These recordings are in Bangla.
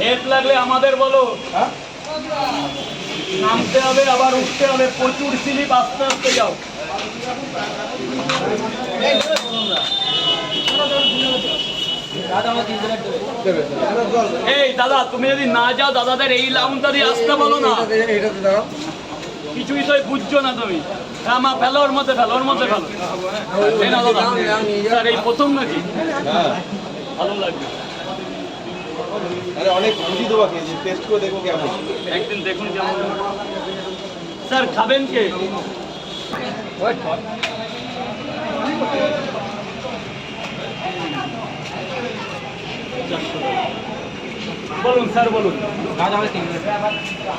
হেড লাগলে আমাদের বলো, নামতে হবে আবার উঠতে হবে, প্রচুর স্লিপ, আস্তে আস্তে যাও। এই দাদা, তুমি যদি না যাও দাদাদের এই লাউনটা দিয়ে আসতে বলো না, কিছুই তো বুঝছো না তুমি। আমার ফেলো, ওর মধ্যে ফেলো, ওর মধ্যে ফেলো। এই না দাদা, স্যার এই প্রথম নাকি? ভালো লাগবে। অনেক খুশি তোমাকে, টেস্ট করে দেখো কেমন। একদিন দেখুন কেমন। স্যার খাবেন কে? বলুন স্যার, বলুন।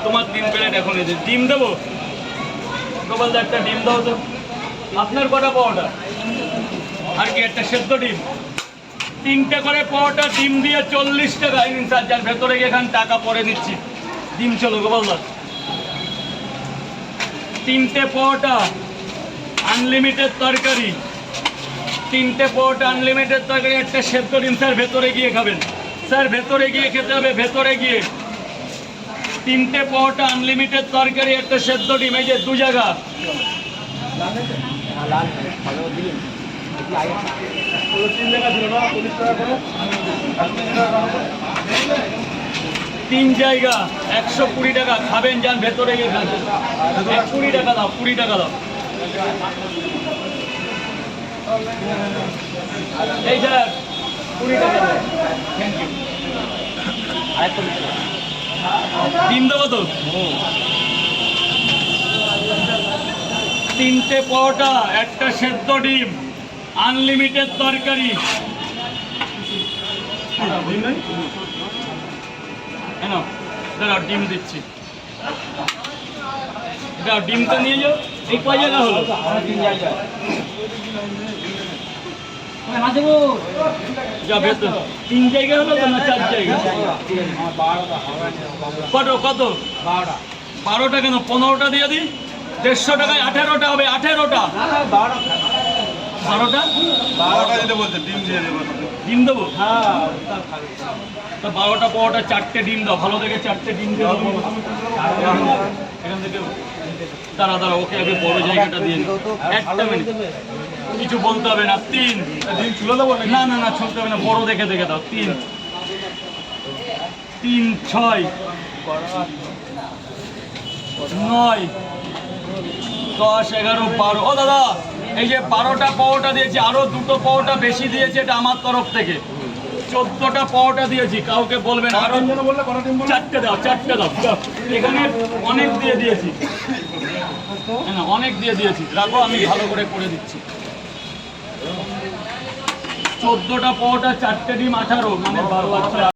তোমার 3 প্লেট এখন এই যে ডিম দেবো, গোপালদা একটা ডিম দাও তো। আপনার কটা পাওয়াটা? আর কি একটা সেদ্ধ ডিম, 3টে করে পাওয়াটা ডিম দিয়ে 40 টাকা। নিন স্যার, যার ভেতরে গিয়ে এখানে টাকা পরে নিচ্ছি। ডিম চলো গোপালদা, 3টে পাওয়াটা আনলিমিটেড তরকারি, 3টে পাওয়াটা আনলিমিটেড তরকারি, একটা সেদ্ধ ডিম। স্যার ভেতরে গিয়ে খাবেন, স্যার ভেতরে গিয়ে খেতে হবে, ভেতরে গিয়ে। 3টে পাওয়াটা আনলিমিটেড তরকারি, একটা সেদ্ধ ডিম, এই যে 2 জায়গা। 3 জায়গা 120 টাকা। খাবেন যান, ভেতরে গিয়ে খাবেন। 20 টাকা দাও, 20 টাকা দাও। এই স্যার 20 টাকা দাও। Thank you. ডিম দেবো তো? 3টে পাওয়াটা, একটা সেদ্ধ ডিম, আনলিমিটেড তরকারি। দাঁড়াও, ডিম দিচ্ছি। দাও, ডিমটা নিয়ে যাও। এই কয় জায়গা হলো? 3 জায়গা। যা ভেতর 3 জায়গা হলো তো, না 4 জায়গা? কত কত? 12টা কেন? 15টা দিয়ে দিই। 150 টাকায় 18টা হবে। 18টা 12টা দিতে বলছে। ডিম দিয়ে দেবো, ডিম দেবো। হ্যাঁ, 12টা পাওয়াটা 4টে ডিম দাও, ভালো দেখে 4টে ডিম দিয়ে দেবো এখান থেকে। দাঁড়া দাঁড়া, ওকে আগে বড় জায়গাটা দিয়ে দিই। একটা মিনিট, কিছু বলতে হবে না। 3 ডিম ছুলে দেবো না? না না, ছুলতে হবে না, বড় দেখে দেখে দাও। 3 3 6 9 10 11 12। ও দাদা, এই যে 12টা পাওয়াটা দিয়েছি, আরো 2টো পাওয়াটা বেশি দিয়েছে, এটা আমার তরফ থেকে। 14টা পাওয়াটা দিয়েছি, কাউকে বলবেন। আরো 4টে দাও, 4টে দাও। এখানে অনেক দিয়ে দিয়েছি, না অনেক দিয়ে দিয়েছি, রাখো, আমি ভালো করে করে দিচ্ছি। 14টা পাওয়াটা 4টে ডিম 18, মানে 12।